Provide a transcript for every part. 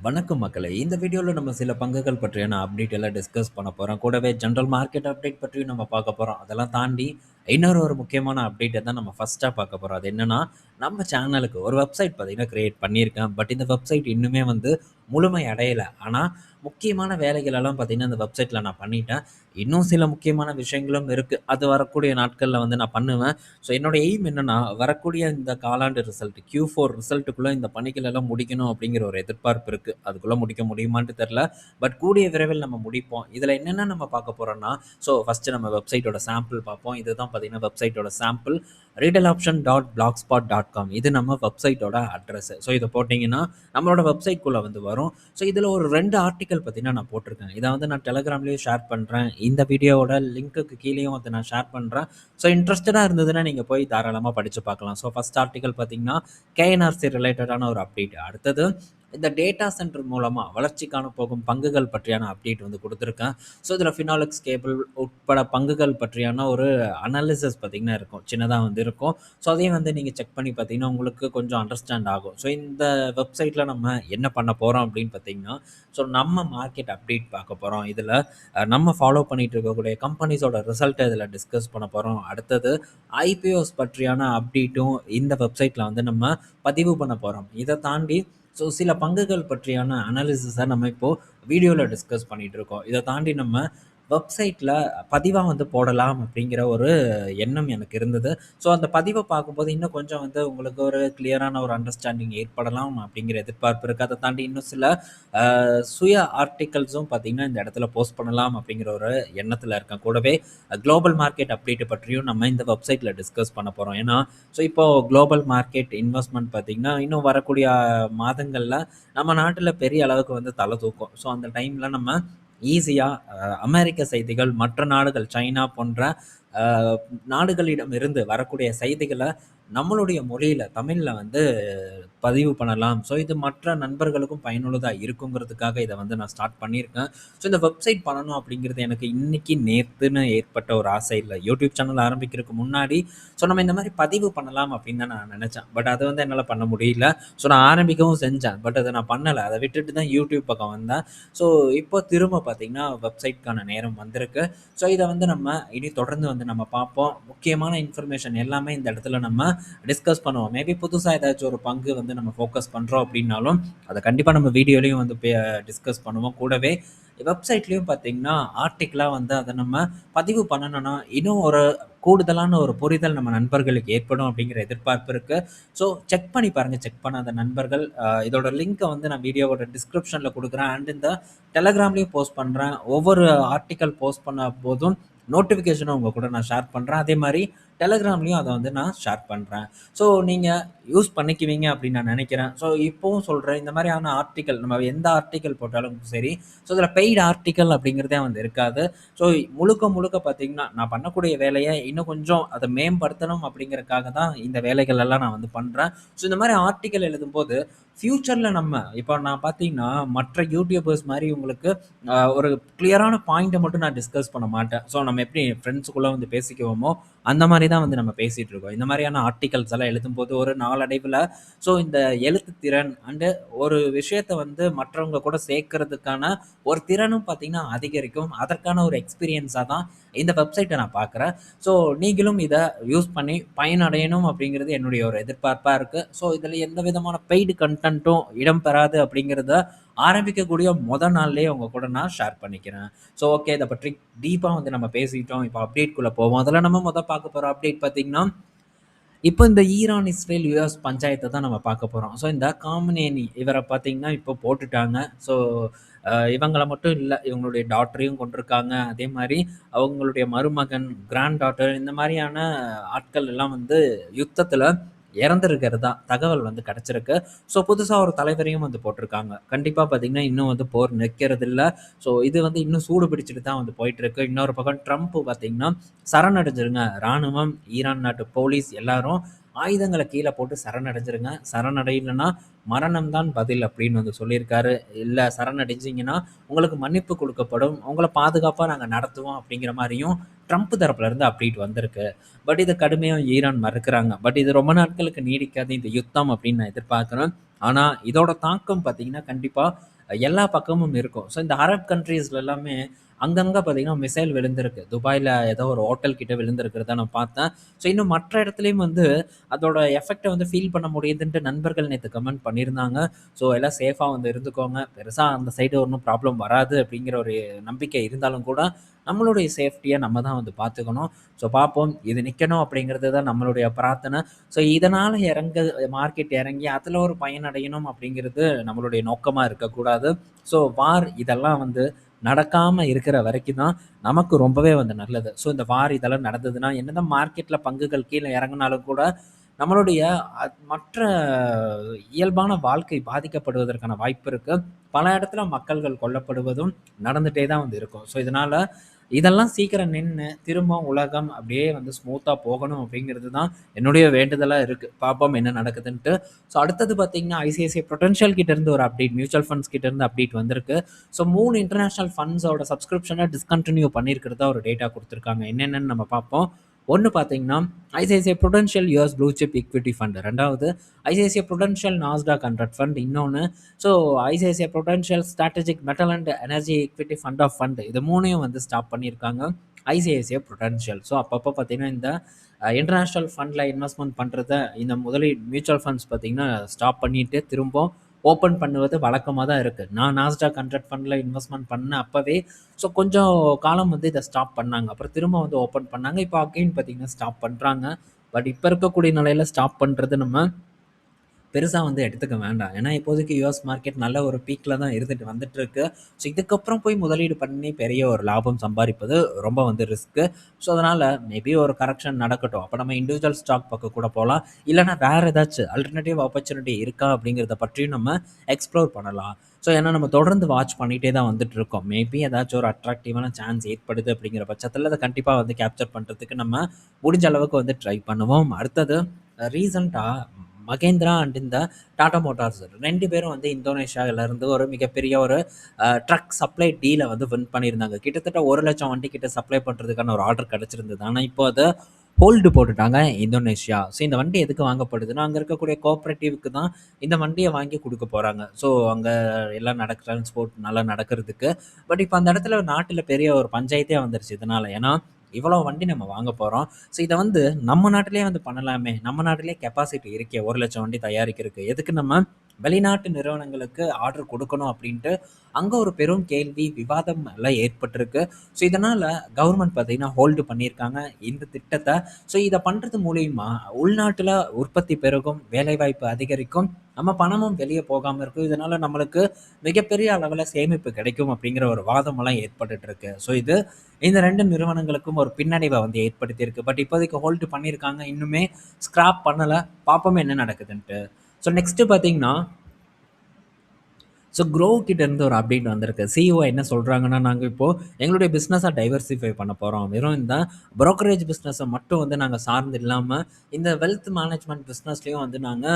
வணக்கம் மக்களே! இந்த வீடியோல நம்ம சில பங்குகள் பற்றியான அப்டேட் எல்லாம் டிஸ்கஸ் பண்ண போறோம். கூடவே ஜெனரல் மார்க்கெட் அப்டேட் பற்றியும் நம்ம பார்க்க போறோம். அதெல்லாம் தாண்டி இன்னொரு முக்கியமான அப்டேட்ட தான் நம்ம ஃபர்ஸ்ட்டா பார்க்க போறோம். அது என்னன்னா, நம்ம சேனலுக்கு ஒரு வெப்சைட் பார்த்தீங்கன்னா கிரியேட் பண்ணியிருக்கேன். பட் இந்த வெப்சைட் இன்னுமே முழுமை அடையல. ஆனா, முக்கியமான வேலைகள் எல்லாம் பார்த்தீங்கன்னா, இந்த வெப்சைட்ல நான் பண்ணிட்டேன். இன்னும் சில முக்கியமான விஷயங்களும் இருக்கு. அது வரக்கூடிய நாட்கள்ல நான் பண்ணுவேன். ஸோ என்னோட எய்ம் என்னன்னா, வரக்கூடிய இந்த காலாண்டு ரிசல்ட் Q4 ரிசல்ட்டுக்குள்ள இந்த பணிகள் எல்லாம் முடிக்கணும் அப்படிங்கிற ஒரு எதிர்பார்ப்பு இருக்கு. அதுக்குள்ள முடிக்க முடியுமான்ட்டு தெரியல. பட் கூடிய விரைவில் நம்ம முடிப்போம். இதுல என்னென்ன நம்ம பார்க்க போறோம்னா, ஸோ ஃபர்ஸ்ட்டு நம்ம வெப்சைட்டோட சாம்பிள் பார்ப்போம். இதுதான் பார்த்தீங்கன்னா வெப்சைட்டோட சாம்பிள். readaloption.blogspot.com இது நம்ம வெப்சைட்டோட அட்ரஸ். ஸோ இத போட்டீங்கன்னா, நம்மளோட வெப்சைட்குள்ள வரும். ஸோ இதுல ஒரு 2 ஆர்டிக்கிள் பார்த்தீங்கன்னா நான் போட்டிருக்கேன். இத நான் டெலகிராம்லயும் ஷேர் பண்றேன். இந்த வீடியோவோட லிங்க்குக்கு கீழயும் நான் ஷேர் பண்றேன். ஸோ இன்ட்ரஸ்டடா இருந்ததுன்னா நீங்க போய் தாராளமா படிச்சு பார்க்கலாம். ஸோ ஃபர்ஸ்ட் ஆர்டிக்கிள் பார்த்தீங்கன்னா, KNRC ரிலேட்டடான ஒரு அப்டேட். அடுத்தது இந்த டேட்டா சென்டர் மூலமா வளர்ச்சி காண போகும் பங்குகள் பற்றியான அப்டேட் குடுத்துருக்கேன். ஸோ இதில ஃபினாலெக்ஸ் கேபிள் உட்பட பங்குகள் பற்றியான ஒரு அனாலிசிஸ் பார்த்தீங்கன்னா இருக்கும். சின்னதா இருக்கும். ஸோ அதையும் நீங்க செக் பண்ணி பார்த்தீங்கன்னா, உங்களுக்கு கொஞ்சம் அண்டர்ஸ்டாண்ட் ஆகும். ஸோ இந்த வெப்சைட்ல நம்ம என்ன பண்ண போறோம் அப்படின்னு பார்த்தீங்கன்னா, ஸோ நம்ம மார்க்கெட் அப்டேட் பார்க்க போறோம். இதில நம்ம ஃபாலோ பண்ணிட்டு இருக்கக்கூடிய கம்பெனிஸோட ரிசல்ட்ட இதில டிஸ்கஸ் பண்ண போறோம். அடுத்தது IPOஸ் பற்றியான அப்டேட்டும் இந்த வெப்சைட்ல நம்ம பதிவு பண்ண போறோம். இத தாண்டி ஸோ சில பங்குகள் பற்றியான அனாலிசிஸ நம்ம இப்போ வீடியோல டிஸ்கஸ் பண்ணிட்டு இருக்கோம். இத தாண்டி நம்ம வெப்சைட்ல பதிவா போடலாம் அப்படிங்கிற ஒரு எண்ணம் எனக்கு இருந்தது. ஸோ அந்த பதிவ பார்க்கும்போது இன்னும் கொஞ்சம் உங்களுக்கு ஒரு கிளியரான ஒரு அண்டர்ஸ்டாண்டிங் ஏற்படலாம் அப்படிங்கிற எதிர்பார்ப்பு இருக்கு. அத தாண்டி இன்னும் சில சுய ஆர்டிகல்ஸும் பார்த்தீங்கன்னா, இந்த இடத்துல போஸ்ட் பண்ணலாம் அப்படிங்கிற ஒரு எண்ணத்துல இருக்கேன். கூடவே குளோபல் மார்க்கெட் அப்டேட் பற்றியும் நம்ம இந்த வெப்சைட்ல டிஸ்கஸ் பண்ண போறோம். ஏன்னா, ஸோ இப்போ குளோபல் மார்க்கெட் இன்வெஸ்ட்மென்ட் பார்த்தீங்கன்னா, இன்னும் வரக்கூடிய மாதங்கள்ல நம்ம நாட்டுல பெரிய அளவுக்கு தல தூக்கும். ஸோ அந்த டைம்ல நம்ம ஈஸியா அமெரிக்க செய்திகள், மற்ற நாடுகள் சைனா போன்ற அ நாடுகளிடம் இருந்து வரக்கூடிய செய்திகள நம்மளுடைய மொழியில தமிழ்ல பதிவு பண்ணலாம். ஸோ இது மற்ற நண்பர்களுக்கும் பயனுள்ளதா இருக்குங்கிறதுக்காக இத நான் ஸ்டார்ட் பண்ணியிருக்கேன். ஸோ இந்த வெப்சைட் பண்ணணும் அப்படிங்கிறது எனக்கு இன்னைக்கு, நேத்துன்னு ஏற்பட்ட ஒரு ஆசை இல்ல. யூடியூப் சேனல் ஆரம்பிக்கிறதுக்கு முன்னாடி ஸோ நம்ம இந்த மாரி பதிவு பண்ணலாம் அப்படின்னு தான் நான் நெனச்சேன். பட் அத என்னால பண்ண முடியல. ஸோ நான் ஆரம்பிக்கவும் செஞ்சேன். பட் அத நான் பண்ணல. அத விட்டுட்டு தான் யூடியூப் பக்கம் வந்தேன். ஸோ இப்போ திரும்ப பார்த்தீங்கன்னா, வெப்சைட்க்கான நேரம் வந்திருக்கு. ஸோ இத நம்ம இனி தொடர்ந்து நம்ம பார்ப்போம். முக்கியமான இன்ஃபர்மேஷன் எல்லாமே இந்த இடத்துல நம்ம டிஸ்கஸ் பண்ணுவோம். மேபி புதுசா ஏதாச்சும் ஒரு பங்கு நம்ம ஃபோக்கஸ் பண்றோம் அப்படின்னாலும், அத கண்டிப்பா நம்ம வீடியோலயும் டிஸ்கஸ் பண்ணுவோம். கூடவே வெப்சைட்லயும் பார்த்தீங்கன்னா, ஆர்டிக்கிளா அத நம்ம பதிவு பண்ணணும்னா, இன்னும் ஒரு கூடுதலான ஒரு புரிதல் நம்ம நண்பர்களுக்கு ஏற்படும் அப்படிங்கிற எதிர்பார்ப்பு இருக்கு. ஸோ செக் பண்ணி பாருங்க. செக் பண்ணாத நண்பர்கள் இதோட லிங்க்க நான் வீடியோவோட டிஸ்கிரிப்ஷன்ல குடுக்குறேன். அண்ட் இந்த டெலகிராம்லயும் போஸ்ட் பண்றேன். ஒவ்வொரு ஆர்டிக்கிள் போஸ்ட் பண்ண போதும் நோட்டிஃபிகேஷனும் உங்க கூட நான் ஷேர் பண்றேன். அதே மாரி டெலகிராம்லயும் அத நான் ஷேர் பண்றேன். ஸோ நீங்க யூஸ் பண்ணிக்குவீங்க அப்படின்னு நான் நெனைக்கிறேன். ஸோ இப்பவும் சொல்றேன். இந்த மாரியான ஆர்டிக்கிள் நம்ம எந்த ஆர்டிக்கிள் போட்டாலும் சரி, ஸோ இதில பெய்ட் ஆர்டிக்கிள் அப்படிங்கிறதே இருக்காது. ஸோ முழுக்க முழுக்க பார்த்தீங்கன்னா, நான் பண்ணக்கூடிய வேலைய இன்னும் கொஞ்சம் அத மேம்படுத்தணும் அப்படிங்கிறதுக்காக தான் இந்த வேலைகள் எல்லாம் நான் பண்றேன். ஸோ இந்த மாரி ஆர்டிக்கிள் எழுதும்போது, ஃபியூச்சர்ல நம்ம இப்போ நான் பார்த்தீங்கன்னா, மற்ற யூடியூபர்ஸ் மாரி உங்களுக்கு ஒரு கிளியரான பாயிண்ட்ட மட்டும் நான் டிஸ்கஸ் பண்ண மாட்டேன். ஸோ நம்ம எப்படி ஃப்ரெண்ட்ஸ்குள்ள பேசிக்குவோமோ, அந்த மாரி தான் நம்ம பேசிட்டு இருக்கோம். இந்த மாரியான ஆர்டிக்கிள்ஸ் எல்லாம் எழுதும்போது ஒரு நாளடைவுல ஸோ இந்த எழுத்து திறன் அண்டு ஒரு விஷயத்த மற்றவங்க கூட சேர்க்கறதுக்கான ஒரு திறனும் பார்த்தீங்கன்னா அதிகரிக்கும். அதற்கான ஒரு எக்ஸ்பீரியன்ஸா தான் இந்த வெப்சைட்ட நான் பார்க்குறேன். ஸோ நீங்களும் இத யூஸ் பண்ணி பயனடையணும் அப்படிங்கிறது என்னுடைய ஒரு எதிர்பார்ப்பா இருக்கு. ஸோ இதில எந்த விதமான பெய்டு கன்டென்ட்டும் இடம்பெறாது அப்படிங்கிறத ஆரம்பிக்கக்கூடிய நாள்லயே உங்க கூட நான் ஷேர் பண்ணிக்கிறேன். ஸோ ஓகே, இத பற்றி டீப்பா நம்ம பேசிட்டோம். இப்போ அப்டேட்குள்ள போவோம். அதுல நம்ம பார்க்க போற அப்டேட் பார்த்தீங்கன்னா, இப்போ இந்த ஈரான், இஸ்ரேல், யுஎஸ் பஞ்சாயத்த தான் நம்ம பார்க்க போறோம். ஸோ இந்த காமனேனி இவர பார்த்தீங்கன்னா, இப்போ போட்டுட்டாங்க. ஸோ இவங்கள மட்டும் இல்ல, இவங்களுடைய டாட்டரையும் கொன்றுருக்காங்க. அதே மாரி அவங்களுடைய மருமகன், கிராண்ட் டாட்டர் இந்த மாரியான ஆட்கள் எல்லாம் யுத்தத்துல இறந்திருக்கிறதா தகவல் கிடைச்சிருக்கு. ஸோ புதுசா ஒரு தலைவரையும் போட்டிருக்காங்க. கண்டிப்பா பார்த்தீங்கன்னா, இன்னும் போர் நிற்கிறதில்ல. ஸோ இது இன்னும் சூடு பிடிச்சுட்டு தான் போயிட்டுருக்கு. இன்னொரு பக்கம் ட்ரம்ப் பார்த்தீங்கன்னா, சரணடைஞ்சிருங்க. ராணுவம், ஈரான் நாட்டு போலீஸ் எல்லாரும் ஆயுதங்கள கீழ போட்டு சரணடைஞ்சிருங்க. சரணடையலன்னா மரணம் தான் பதில் அப்படின்னு சொல்லியிருக்காரு. இல்ல சரணடைஞ்சீங்கன்னா, உங்களுக்கு மன்னிப்பு குடுக்கப்படும். உங்கள பாதுகாப்பா நாங்க நடத்துவோம் அப்படிங்கிற மாரியும் ட்ரம்ப் தரப்புல இருந்து அப்டேட் வந்திருக்கு. பட் இத கடுமையா ஈரான் மறுக்கிறாங்க. பட் இது ரொம்ப நாட்களுக்கு நீடிக்காது இந்த யுத்தம் அப்படின்னு நான் எதிர்பார்க்கிறேன். ஆனா இதோட தாக்கம் பார்த்தீங்கன்னா, கண்டிப்பா எல்லா பக்கமும் இருக்கும். ஸோ இந்த அரப் கண்ட்ரீஸ்ல எல்லாமே அங்கங்க பார்த்தீங்கன்னா, மிசைல் விழுந்திருக்கு. துபாய்ல ஏதோ ஒரு ஹோட்டல் கிட்ட விழுந்திருக்கிறத நான் பார்த்தேன். ஸோ இன்னும் மற்ற இடத்துலயும் வந்து அதோட எஃபெக்ட்ட வந்து ஃபீல் பண்ண முடியுதுன்ட்டு நண்பர்கள் நேத்து கமெண்ட் பண்ணியிருந்தாங்க. ஸோ எல்லாம் சேஃபா வந்து இருந்துக்கோங்க. பெருசா அந்த சைடு ஒண்ணும் ப்ராப்ளம் வராது அப்படிங்கிற ஒரு நம்பிக்கை இருந்தாலும் கூட, நம்மளுடைய சேஃப்டிய நம்ம தான் வந்து பார்த்துக்கணும். ஸோ பார்ப்போம். இது நிக்கணும் அப்படிங்கிறது தான் நம்மளுடைய பிரார்த்தனை. ஸோ இதனால மார்க்கெட் இறங்கி அதில ஒரு பயனடையணும் அப்படிங்கிறது நம்மளுடைய நோக்கமா இருக்கக்கூடாது. ஸோ வார் இதெல்லாம் வந்து நடக்காம இருக்கிற வரைக்கும் தான் நமக்கு ரொம்பவே வந்து நல்லது. ஸோ இந்த வார் இதெல்லாம் நடந்ததுன்னா, என்னதான் மார்க்கெட்ல பங்குகள் கீழ இறங்குனாலும் கூட, நம்மளுடைய மற்ற இயல்பான வாழ்க்கை பாதிக்கப்படுவதற்கான வாய்ப்பு இருக்கு. பல இடத்துல மக்கள்கள் கொல்லப்படுவதும் நடந்துட்டே தான் வந்து இருக்கும். ஸோ இதனால இதெல்லாம் சீக்கிரம் நின்னு, திரும்ப உலகம் அப்படியே வந்து ஸ்மூத்தா போகணும் அப்படிங்கிறது தான் என்னுடைய வேண்டுதலா இருக்கு. பார்ப்போம் என்ன நடக்குதுன்ட்டு. ஸோ அடுத்தது பார்த்தீங்கன்னா, ஐசிஐசிஐ புரூடென்ஷியல் கிட்ட இருந்து ஒரு அப்டேட், மியூச்சுவல் ஃபண்ட்ஸ் கிட்ட இருந்து அப்டேட் வந்திருக்கு. ஸோ 3 இன்டர்நேஷனல் ஃபண்ட்ஸோட சப்ஸ்கிரிப்ஷன டிஸ்கன்டின்யூ பண்ணியிருக்கிறதா ஒரு டேட்டா குடுத்துருக்காங்க. என்னென்னன்னு நம்ம பார்ப்போம். ஒண்ணு பார்த்தீங்கன்னா, ICICI Prudential US blue chip equity fund. 2வது ஐசிஐசிஐ புரூடென்ஷியல் நாஸ்டாக் 100 ஃபண்ட். இன்னொன்னு so ICICI Prudential strategic metal and energy equity fund of fund. இது 3யும் வந்து ஸ்டாப் பண்ணியிருக்காங்க. ICICI prudential. ஸோ அப்பப்போ பார்த்தீங்கன்னா, இந்த இன்டர்நேஷனல் ஃபண்ட்ல இன்வெஸ்ட்மென்ட் பண்றத இந்த மியூச்சுவல் ஃபண்ட்ஸ் பார்த்தீங்கன்னா, ஸ்டாப் பண்ணிட்டு திரும்ப ஓப்பன் பண்ணுவது வழக்கமா தான் இருக்கு. நான் நாஸ்டாக் 100 ஃபண்ட்ல இன்வெஸ்ட்மென்ட் பண்ண அப்பவே ஸோ கொஞ்சம் காலம் வந்து இத ஸ்டாப் பண்ணாங்க. அப்புறம் திரும்ப வந்து ஓப்பன் பண்ணாங்க. இப்போ அகைன் பார்த்தீங்கன்னா ஸ்டாப் பண்றாங்க. பட் இப்ப இருக்கக்கூடிய நிலையில ஸ்டாப் பண்றது நம்ம பெருசா வந்து எடுத்துக்க வேண்டாம். ஏன்னா இப்போதைக்கு யுஎஸ் மார்க்கெட் நல்ல ஒரு பீக்ல தான் இருந்துட்டு வந்துட்டு இருக்கு. ஸோ இதுக்கப்புறம் போய் முதலீடு பண்ணி பெரிய ஒரு லாபம் சம்பாரிப்பது ரொம்ப வந்து ரிஸ்க்கு. ஸோ அதனால மேபி ஒரு கரெக்ஷன் நடக்கட்டும். அப்ப நம்ம இண்டிவிஜுவல் ஸ்டாக் பக்கம் கூட போலாம். இல்லன்னா வேற ஏதாச்சும் அல்டர்னேட்டிவ் ஆப்பர்ச்சுனிட்டி இருக்கா அப்படிங்கிறத பற்றியும் நம்ம எக்ஸ்ப்ளோர் பண்ணலாம். ஸோ ஏன்னா நம்ம தொடர்ந்து வாட்ச் பண்ணிட்டே தான் வந்துட்டு இருக்கோம். மேபி ஏதாச்சும் ஒரு அட்ராக்டிவான சான்ஸ் ஏற்படுது அப்படிங்கிற பட்சத்துல அத கண்டிப்பா வந்து கேப்சர் பண்றதுக்கு நம்ம முடிஞ்ச அளவுக்கு வந்து ட்ரை பண்ணுவோம். அடுத்தது ரீசென்ட்டா மகேந்திரா அண்ட் இந்த டாடா மோட்டார்ஸ் 2 பேரும் வந்து இந்தோனேஷியால இருந்து ஒரு மிகப்பெரிய ஒரு ட்ரக் சப்ளை டீல வந்து வின் பண்ணியிருந்தாங்க. கிட்டத்தட்ட 1,00,000 வண்டி கிட்ட சப்ளை பண்றதுக்கான ஒரு ஆர்டர் கிடைச்சிருந்தது. ஆனா இப்போ அத ஹோல்டு போட்டுட்டாங்க இந்தோனேஷியா. ஸோ இந்த வண்டி எதுக்கு வாங்கப்படுதுன்னா, அங்க இருக்கக்கூடிய கோஆப்பரேட்டிவ்க்கு தான் இந்த வண்டிய வாங்கி குடுக்க போறாங்க. ஸோ அங்க எல்லாம் டிரான்ஸ்போர்ட் நல்லா நடக்கிறதுக்கு. பட் இப்ப அந்த இடத்துல நாட்டுல பெரிய ஒரு பஞ்சாயத்தே வந்துருச்சு இதனால. ஏன்னா இவ்வளோ வண்டி நம்ம வாங்க போறோம். ஸோ இத வந்து நம்ம நாட்டிலேயே வந்து பண்ணலாமே! நம்ம நாட்டிலேயே கெப்பாசிட்டி இருக்கே 1,00,000 வண்டி தயாரிக்கிறதுக்கு. எதுக்கு நம்ம வெளிநாட்டு நிறுவனங்களுக்கு ஆர்டர் குடுக்கணும் அப்டின்ட்டு அங்க ஒரு பெரும் கேள்வி, விவாதம் எல்லாம் ஏற்பட்டிருக்கு. ஸோ இதனால கவர்மெண்ட் பார்த்தீங்கன்னா ஹோல்டு பண்ணியிருக்காங்க இந்த திட்டத்த. ஸோ இத பண்றது மூலியமா உள்நாட்டுல உற்பத்தி பெருகும், வேலைவாய்ப்பு அதிகரிக்கும், நம்ம பணமும் வெளிய போகாம இருக்கும். இதனால நம்மளுக்கு மிகப்பெரிய அளவுல சேமிப்பு கிடைக்கும் அப்டிங்கிற ஒரு வாதமெல்லாம் ஏற்பட்டுட்டு இருக்கு. ஸோ இது இந்த 2 நிறுவனங்களுக்கும் ஒரு பின்னடைவ வந்து ஏற்படுத்தியிருக்கு. பட் இப்போதைக்கு ஹோல்டு பண்ணியிருக்காங்க. இன்னுமே ஸ்கிராப் பண்ணல. பார்ப்போம் என்ன நடக்குதுன்ட்டு. ஸோ நெக்ஸ்ட் பார்த்தீங்கன்னா, ஸோ க்ரோ கிட்ட இருந்து ஒரு அப்டேட் வந்திருக்கு. சிஇஓ என்ன சொல்றாங்கன்னா, நாங்க இப்போ எங்களுடைய பிசினஸ டைவர்சிஃபை பண்ண போறோம். வெறும் இந்த புரோக்கரேஜ் பிசினஸ மட்டும் வந்து நாங்க சார்ந்து இல்லாம, இந்த வெல்த் மேனேஜ்மென்ட் பிசினஸ்லயும் வந்து நாங்க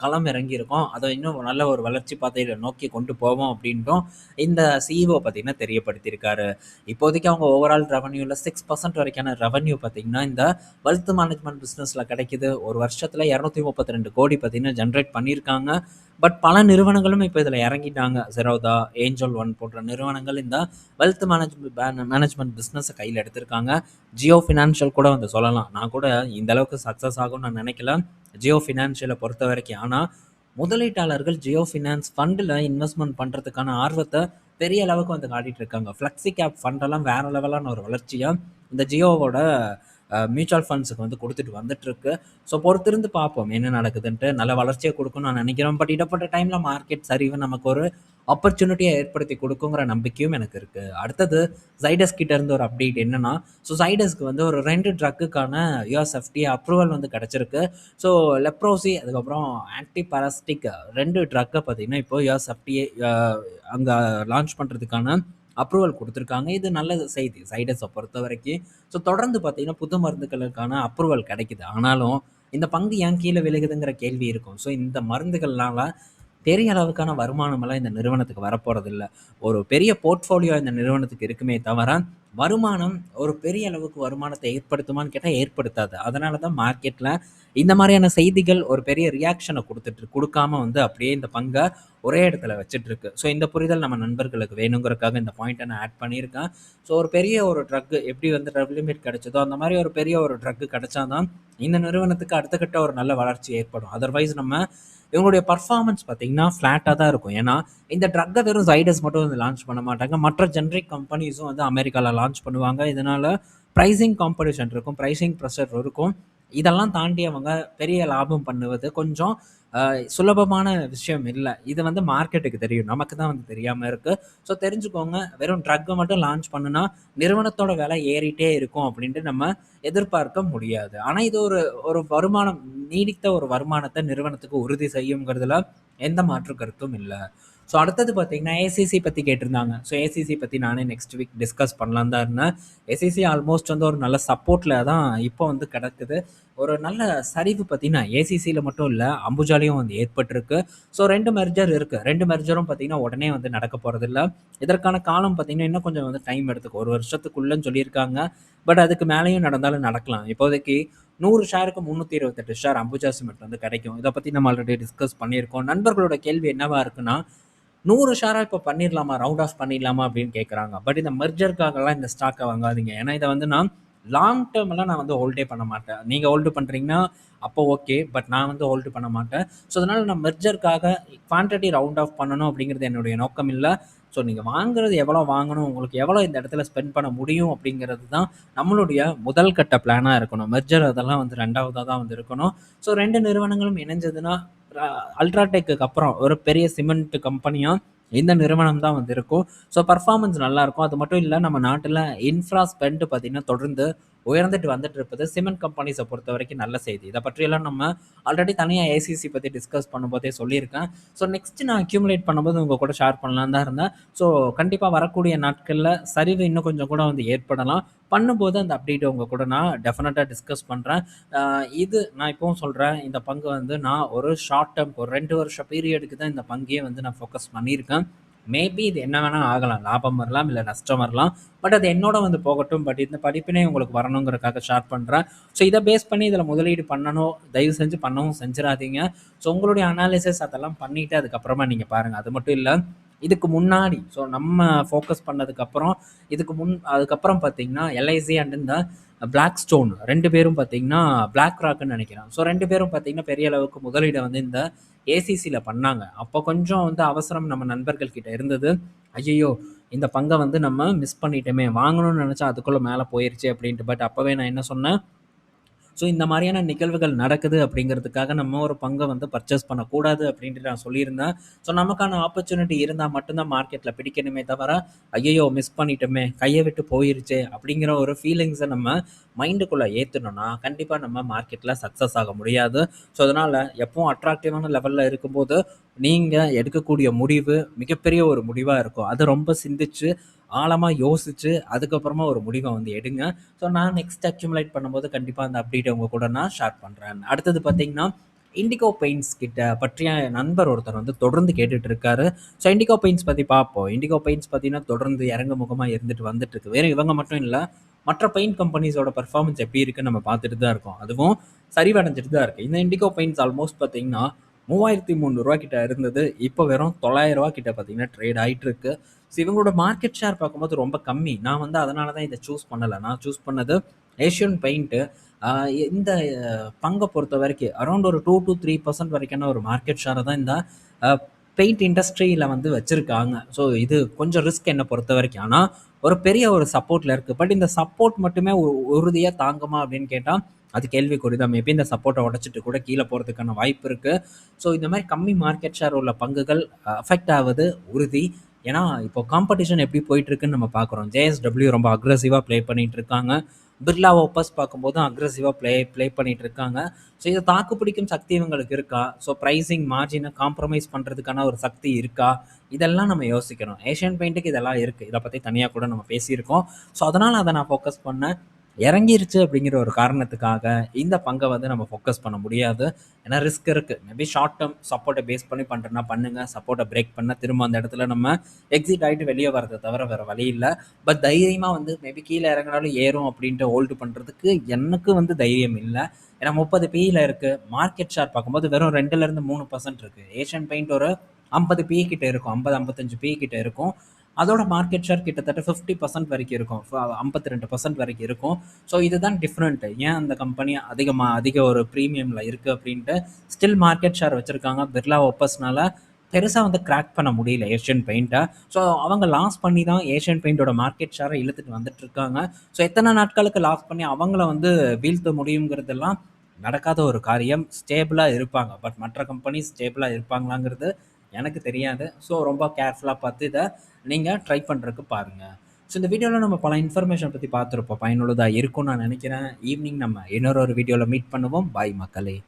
களம் இறங்கியிருக்கோம். அத இன்னும் நல்ல ஒரு வளர்ச்சி பாதையில நோக்கி கொண்டு போவோம் அப்டின்ட்டும் இந்த சிஇஓ பார்த்தீங்கன்னா தெரியப்படுத்தியிருக்காரு. இப்போதைக்கு அவங்க ஓவரால் ரெவென்யூல 6% வரைக்கான ரெவென்யூ பார்த்தீங்கன்னா, இந்த வெல்த் மேனேஜ்மென்ட் பிசினஸ்ல கிடைக்குது. ஒரு வருஷத்துல 232 கோடி பார்த்தீங்கன்னா ஜெனரேட் பண்ணியிருக்காங்க. பட் பல நிறுவனங்களும் இப்ப இதுல இறங்கிட்டாங்க. Zerodha, Angel One போன்ற நிறுவனங்கள் இந்த வெல்த் மேனேஜ்மென்ட் பிசினஸ கையில எடுத்திருக்காங்க. ஜியோ ஃபினான்ஷியல் கூட வந்து சொல்லலாம். நான் கூட இந்த அளவுக்கு சக்சஸ் ஆகும்னு நான் நினைக்கல. ஜியோ ஃபினான்ஷியல பொறுத்தவரைக்கும். ஆனா, முதலீட்டாளர்கள் ஜியோ ஃபினான்ஸ் ஃபண்ட்ல இன்வெஸ்ட்மென்ட் பண்றதுக்கான ஆர்வத்த பெரிய அளவுக்கு வந்து காட்டிட்டு இருக்காங்க. ஃப்ளெக்ஸி கேப் ஃபண்ட் எல்லாம் வேற லெவலான ஒரு வளர்ச்சியா இந்த ஜியோவோட மியூச்சுவல் ஃபண்ட்ஸுக்கு வந்து குடுத்துட்டு வந்துட்டுருக்கு. ஸோ பொறுத்திருந்து பார்ப்போம் என்ன நடக்குதுன்ட்டு. நல்ல வளர்ச்சிய குடுக்கும்னு நான் நினைக்கிறேன். பட் இடப்பட்ட டைம்ல மார்க்கெட் சரிவு நமக்கு ஒரு ஆப்பர்ச்சுனிட்டிய ஏற்படுத்தி குடுக்குங்கிற நம்பிக்கையும் எனக்கு இருக்கு. அடுத்தது Zydus கிட்ட இருந்து ஒரு அப்டேட் என்னன்னா, ஸோ Zydusக்கு வந்து ஒரு 2 ட்ரக்குக்கான யுஎஸ் எஃப்டிஏ அப்ரூவல் வந்து கிடைச்சிருக்கு. ஸோ லெப்ரோசி அதுக்கப்புறம் ஆன்டி பாராசிட்டிக் 2 ட்ரக்க பார்த்தீங்கன்னா, இப்போ யுஎஸ் எஃப்டிஏ அங்க லான்ச் பண்றதுக்கான அப்ரூவல் குடுத்துருக்காங்க. இது நல்ல செய்தி Zydusஅ பொறுத்தவரைக்கும். ஸோ தொடர்ந்து பார்த்தீங்கன்னா, புது மருந்துகளுக்கான அப்ரூவல் கிடைக்குது. ஆனாலும் இந்த பங்கு ஏன் கீழ விழுகுதுங்கிற கேள்வி இருக்கும். ஸோ இந்த மருந்துகள்னால பெரிய அளவுக்கான வருமானமெல்லாம் இந்த நிறுவனத்துக்கு வரப்போறதில்ல. ஒரு பெரிய போர்ட்ஃபோலியோ இந்த நிறுவனத்துக்கு இருக்குமே தவிர, வருமானம் ஒரு பெரிய அளவுக்கு வருமானத்தை ஏற்படுத்துமான்னு கேட்டா ஏற்படுத்தாது. அதனால தான் மார்க்கெட்ல இந்த மாதிரியான செய்திகள் ஒரு பெரிய ரியாக்ஷன குடுக்காம வந்து அப்படியே இந்த பங்க ஒரே இடத்துல வச்சுட்டு இருக்கு. ஸோ இந்த புரிதல் நம்ம நண்பர்களுக்கு வேணுங்கிறதுக்காக இந்த பாயிண்ட்ட நான் ஆட் பண்ணியிருக்கேன். ஸோ ஒரு பெரிய ஒரு ட்ரக் எப்படி வந்து ரெவ்லிமிட் கிடைச்சதோ, அந்த மாதிரி ஒரு பெரிய ஒரு ட்ரக் கிடைச்சா தான் இந்த நிறுவனத்துக்கு அடுத்த கட்ட ஒரு நல்ல வளர்ச்சி ஏற்படும். அதர்வைஸ் நம்ம இவங்களுடைய பர்ஃபார்மன்ஸ் பார்த்தீங்கன்னா ஃப்ளாட்டா தான் இருக்கும். ஏன்னா இந்த ட்ரக்க வெறும் Zydus மட்டும் வந்து லான்ச் பண்ண மாட்டாங்க. மற்ற ஜெனரிக் கம்பெனிஸும் வந்து அமெரிக்கால லான்ச் பண்ணுவாங்க. இதனால பிரைசிங் காம்படிஷன் இருக்கும். பிரைசிங் பிரஷர் இருக்கும். இதெல்லாம் தாண்டி அவங்க பெரிய லாபம் பண்ணுவது கொஞ்சம் சுலபமான விஷயம் இல்ல. இது வந்து மார்க்கெட்டுக்கு தெரியும். நமக்கு தான் வந்து தெரியாம இருக்கு. ஸோ தெரிஞ்சுக்கோங்க. வெறும் ட்ரக்க மட்டும் லான்ச் பண்ணுனா, நிறுவனத்தோட விலை ஏறிட்டே இருக்கும் அப்படின்ட்டு நம்ம எதிர்பார்க்க முடியாது. ஆனா இது ஒரு ஒரு வருமானம் நீடித்த ஒரு வருமானத்த நிறுவனத்துக்கு உறுதி செய்யுங்கிறதுல எந்த மாற்று கருத்தும் இல்ல. ஸோ அடுத்தது பார்த்தீங்கன்னா, ஏசிசி பத்தி கேட்டிருந்தாங்க. ஸோ ஏசிசி பத்தி நானே நெக்ஸ்ட் வீக் டிஸ்கஸ் பண்ணலான்னு தான் இருந்தேன். ஏசிசி ஆல்மோஸ்ட் வந்து ஒரு நல்ல சப்போர்ட்ல தான் இப்போ வந்து கிடக்குது. ஒரு நல்ல சரிவு பார்த்தீங்கன்னா, ஏசிசில மட்டும் இல்ல, அம்புஜாலயும் வந்து ஏற்பட்டிருக்கு. ஸோ 2 மெர்ஜர் இருக்கு. 2 மெர்ஜரும் பார்த்தீங்கன்னா, உடனே வந்து நடக்க போறதில்ல. இதற்கான காலம் பார்த்தீங்கன்னா, இன்னும் கொஞ்சம் வந்து டைம் எடுத்துக்கும். 1 வருஷத்துக்குள்ளன்னு சொல்லியிருக்காங்க. பட் அதுக்கு மேலேயும் நடந்தாலும் நடக்கலாம். இப்போதைக்கு 100 ஷேருக்கு 328 ஷேர் அம்புஜா சிமெண்ட் வந்து கிடைக்கும். இத பத்தி நம்ம ஆல்ரெடி டிஸ்கஸ் பண்ணியிருக்கோம். நண்பர்களோட கேள்வி என்னவா இருக்குன்னா, 100 ஷேரா இப்போ பண்ணிரலாமா? ரவுண்ட் ஆஃப் பண்ணிடலாமா? அப்படின்னு கேட்குறாங்க. பட் இந்த மெர்ஜருக்காகலாம் இந்த ஸ்டாக்க வாங்காதீங்க. ஏன்னா இத வந்து நான் லாங் டேர்ம்லாம் நான் வந்து ஹோல்டே பண்ண மாட்டேன். நீங்க ஹோல்டு பண்றீங்கன்னா, அப்போ ஓகே. பட் நான் வந்து ஹோல்டு பண்ண மாட்டேன். ஸோ அதனால நான் மெர்ஜருக்காக குவான்டிட்டி ரவுண்ட் ஆஃப் பண்ணணும் அப்படிங்கிறது என்னுடைய நோக்கம் இல்ல. ஸோ நீங்க வாங்குறது எவ்வளோ வாங்கணும், உங்களுக்கு எவ்வளோ இந்த இடத்துல ஸ்பெண்ட் பண்ண முடியும் அப்படிங்கிறது தான் நம்மளுடைய முதல் கட்ட பிளானா இருக்கணும். மெர்ஜர் அதெல்லாம் வந்து 2வதா தான் வந்து இருக்கணும். ஸோ 2 நிறுவனங்களும் இணைஞ்சதுன்னா, அல்ட்ராடெக்குக்கு அப்புறம் ஒரு பெரிய சிமெண்ட் கம்பெனியா இந்த நிறுவனம் தான் வந்து இருக்கும். ஸோ பர்ஃபார்மன்ஸ் நல்லாயிருக்கும். அது மட்டும் இல்ல, நம்ம நாட்டுல இன்ஃப்ரா ஸ்பெண்ட் பார்த்தீங்கன்னா, தொடர்ந்து உயர்ந்துட்டு வந்துட்டு இருப்பது சிமெண்ட் கம்பெனிஸ பொறுத்தவரைக்கும் நல்ல செய்தி. இத பற்றியெல்லாம் நம்ம ஆல்ரெடி தனியா ஏசிசி பத்தி டிஸ்கஸ் பண்ணும்போதே சொல்லியிருக்கேன். ஸோ நெக்ஸ்ட் நான் அக்யூமுலேட் பண்ணும்போது உங்க கூட ஷேர் பண்ணலான்னு தான் இருந்தேன். ஸோ கண்டிப்பா வரக்கூடிய நாட்கள்ல சரிவு இன்னும் கொஞ்சம் கூட வந்து ஏற்படலாம். பண்ணும்போது அந்த அப்டேட்ட உங்க கூட நான் டெஃபினட்டா டிஸ்கஸ் பண்றேன். இது நான் இப்பவும் சொல்றேன். இந்த பங்கு வந்து நான் ஒரு ஷார்ட் டெர்ம் ஒரு 2 வருஷ பீரியடுக்கு தான் இந்த பங்கையே வந்து நான் ஃபோக்கஸ் பண்ணியிருக்கேன். மேபி இது என்ன வேணா ஆகலாம். லாபம் வரலாம், இல்ல நஷ்டம் வரலாம். பட் அது என்னோட வந்து போகட்டும். பட் இந்த படிப்பினை உங்களுக்கு வரணுங்கிறதுக்காக ஷேர் பண்றேன். ஸோ இத பேஸ் பண்ணி இதுல முதலீடு பண்ணணும். தயவு செஞ்சு பண்ணவும் செஞ்சிராதீங்க. ஸோ உங்களுடைய அனாலிசிஸ் அதெல்லாம் பண்ணிட்டு அதுக்கப்புறமா நீங்க பாருங்க. அது மட்டும் இல்ல, இதுக்கு முன்னாடி ஸோ நம்ம ஃபோக்கஸ் பண்ணதுக்கப்புறம் அதுக்கப்புறம் பார்த்தீங்கன்னா, எல்ஐசி அண்ட் இந்த பிளாக் ஸ்டோன் 2 பேரும் பார்த்தீங்கன்னா, பிளாக் ராக்ன்னு நினைக்கிறேன். ஸோ 2 பேரும் பார்த்தீங்கன்னா, பெரிய அளவுக்கு முதலீட வந்து இந்த ஏசிசில பண்ணாங்க. அப்போ கொஞ்சம் வந்து அவசரம் நம்ம நண்பர்கள் கிட்ட இருந்தது. ஐயய்யோ! இந்த பங்க வந்து நம்ம மிஸ் பண்ணிட்டோமே! வாங்கணும்னு நெனச்சா அதுக்குள்ள மேல போயிருச்சே அப்டின்ட்டு. பட் அப்பவே நான் என்ன சொன்னேன், ஸோ இந்த மாதிரியான நிகழ்வுகள் நடக்குது அப்படிங்கிறதுக்காக நம்ம ஒரு பங்கை வந்து பர்ச்சேஸ் பண்ணக்கூடாது அப்படின்ட்டு நான் சொல்லியிருந்தேன். ஸோ நமக்கான ஆப்பர்ச்சுனிட்டி இருந்தால் மட்டும்தான் மார்க்கெட்டில் பிடிக்கணுமே தவிர, ஐயையோ மிஸ் பண்ணிட்டோமே, கையை விட்டு போயிருச்சே அப்படிங்கிற ஒரு ஃபீலிங்ஸை நம்ம மைண்டுக்குள்ளே ஏற்றணும்னா கண்டிப்பாக நம்ம மார்க்கெட்டில் சக்ஸஸ் ஆக முடியாது. ஸோ அதனால் எப்பவும் அட்ராக்டிவான லெவலில் இருக்கும்போது நீங்கள் எடுக்கக்கூடிய முடிவு மிகப்பெரிய ஒரு முடிவாக இருக்கும். அதை ரொம்ப சிந்திச்சு ஆழமா யோசிச்சு அதுக்கப்புறமா ஒரு முடிவை வந்து எடுங்க. ஸோ நான் நெக்ஸ்ட் அக்யூமுலேட் பண்ணும்போது கண்டிப்பா அந்த அப்டேட் உங்க கூட நான் ஷேர் பண்றேன். அடுத்தது பார்த்தீங்கன்னா, இண்டிகோ பெயிண்ட்ஸ் கிட்ட பற்றிய நண்பர் ஒருத்தர் வந்து தொடர்ந்து கேட்டுட்டு இருக்காரு. ஸோ இண்டிகோ பெயிண்ட்ஸ் பத்தி பார்ப்போம். இண்டிகோ பெயிண்ட்ஸ் பார்த்தீங்கன்னா, தொடர்ந்து இறங்கு முகமா இருந்துட்டு வந்துட்டு இருக்கு. வேற இவங்க மட்டும் இல்ல, மற்ற பெயிண்ட் கம்பெனிஸோட பெர்ஃபார்மன்ஸ் எப்படி இருக்குன்னு நம்ம பார்த்துட்டு தான் இருக்கோம். அதுவும் சரிவடைஞ்சிட்டு தான் இருக்கு. இந்த இண்டிகோ பெயிண்ட்ஸ் ஆல்மோஸ்ட் பார்த்தீங்கன்னா, ரூ. 3,300 கிட்ட இருந்தது. இப்போ வெறும் ரூ. 900 கிட்ட பார்த்தீங்கன்னா ட்ரேட் ஆயிட்டு இருக்கு. ஸோ இவங்களோட மார்க்கெட் ஷேர் பார்க்கும்போது ரொம்ப கம்மி. நான் வந்து அதனால தான் இத சூஸ் பண்ணல. நான் சூஸ் பண்ணது ஏஷியன் பெயிண்ட்டு. அ இந்த பங்க பொறுத்தவரைக்கும் அரவுண்ட் ஒரு 2-3% வரைக்கான ஒரு மார்க்கெட் ஷேர தான் இந்த அ பெயிண்ட் இண்டஸ்ட்ரியில வந்து வச்சிருக்காங்க. ஸோ இது கொஞ்சம் ரிஸ்க் என்ன பொறுத்தவரைக்கும். ஆனா ஒரு பெரிய ஒரு சப்போர்ட்ல இருக்கு. பட் இந்த சப்போர்ட் மட்டுமே உறுதியா தாங்குமா அப்படின்னு கேட்டா, அது கேள்விக்குறி தான். மேபி இந்த சப்போர்ட்ட உடைச்சிட்டு கூட கீழ போறதுக்கான வாய்ப்பு இருக்கு. ஸோ இந்த மாரி கம்மி மார்க்கெட் ஷேர் உள்ள பங்குகள் அஃபெக்ட் ஆவது உறுதி. ஏன்னா, இப்போ காம்படிஷன் எப்படி போயிட்டு இருக்குன்னு நம்ம பார்க்குறோம். ஜேஎஸ்டபிள்யூ ரொம்ப அக்ரெசிவா ப்ளே பண்ணிட்டு இருக்காங்க. பிர்லா ஓப்பஸ் பார்க்கும்போதும் அக்ரெசிவா ப்ளே பண்ணிட்டு இருக்காங்க. ஸோ இத தாக்கு பிடிக்கும் சக்தி இவங்களுக்கு இருக்கா? ஸோ பிரைசிங் மார்ஜின காம்ப்ரமைஸ் பண்றதுக்கான ஒரு சக்தி இருக்கா? இதெல்லாம் நம்ம யோசிக்கணும். ஏஷியன் பெயிண்ட்டுக்கு இதெல்லாம் இருக்கு. இத பத்தி தனியா கூட நம்ம பேசியிருக்கோம். ஸோ அதனால அத நான் ஃபோக்கஸ் பண்ணேன். இறங்கிருச்சு அப்படிங்கிற ஒரு காரணத்துக்காக இந்த பங்கை வந்து நம்ம ஃபோக்கஸ் பண்ண முடியாது. ஏன்னா ரிஸ்க் இருக்குது. மேபி ஷார்ட் டேர்ம் சப்போர்ட்டை பேஸ் பண்ணி பண்ணுறேன்னா பண்ணுங்கள். சப்போர்ட்டை பிரேக் பண்ணால் திரும்ப அந்த இடத்துல நம்ம எக்ஸிட் ஆகிட்டு வெளியே வரதை தவிர வேறு வழி இல்லை. பட் தைரியமாக வந்து மேபி கீழே இறங்கினாலும் ஏறும் அப்படின்ட்டு ஹோல்டு பண்ணுறதுக்கு எனக்கு வந்து தைரியம் இல்லை. ஏன்னா 30 பியில் இருக்குது. மார்க்கெட் ஷேர் பார்க்கும்போது வெறும் 2-3% இருக்குது. ஏஷியன் பெயிண்ட் ஒரு 50 பி கிட்ட இருக்கும், 50-55 பி கிட்ட இருக்கும். அதோட மார்க்கெட் ஷேர் கிட்டத்தட்ட 50% வரைக்கும் இருக்கும், 52% வரைக்கும் இருக்கும். ஸோ இதுதான் டிஃப்ரெண்ட். ஏன் அந்த கம்பெனி அதிக ஒரு ப்ரீமியமில் இருக்குது அப்படின்ட்டு ஸ்டில் மார்க்கெட் ஷேர் வச்சுருக்காங்க. பிர்லா ஒப்பஸ்னால பெருசாக வந்து கிராக் பண்ண முடியல ஏஷியன் பெயிண்ட்டை. ஸோ அவங்க லாஸ் பண்ணி தான் ஏஷியன் பெயிண்டோட மார்க்கெட் ஷேரை இழுத்துட்டு வந்துட்டு இருக்காங்க. ஸோ எத்தனை நாட்களுக்கு லாஸ் பண்ணி அவங்கள வந்து வீழ்த்த முடியுங்கிறதெல்லாம் நடக்காத ஒரு காரியம். ஸ்டேபிளாக இருப்பாங்க. பட் மற்ற கம்பெனிஸ் ஸ்டேபிளாக இருப்பாங்களாங்கிறது எனக்கு தெரியாது. ஸோ ரொம்ப கேர்ஃபுல்லாக பார்த்து இதை நீங்கள் ட்ரை பண்ணுறதுக்கு பாருங்கள். ஸோ இந்த வீடியோவில் நம்ம பல இன்ஃபர்மேஷன் பற்றி பார்த்துருப்போம். பயனுள்ளதாக இருக்கும்னு நான் நினைக்கிறேன். ஈவினிங் நம்ம இன்னொரு வீடியோவில் மீட் பண்ணுவோம். பாய் மக்களே.